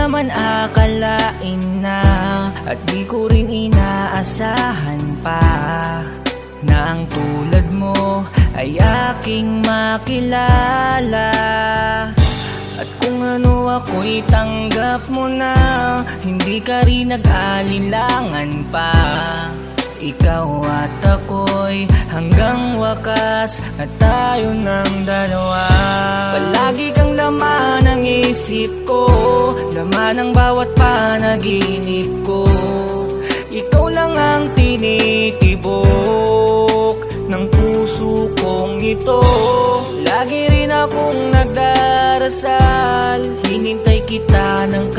naman akalain na, at di ko rin inaasahan pa, na ang tulad mo ay aking makilala. At kung ano ako'y tanggap mo na, hindi ka rin nag-alinlangan pa. Ikaw at ako'y hanggang wakas na tayo ng dalawa. Palagi kang laman ng isip ko, laman ng bawat panaginip ko. Ikaw lang ang tinitibok ng puso kong ito. Lagi rin akong nagdarasal, hinintay kita ng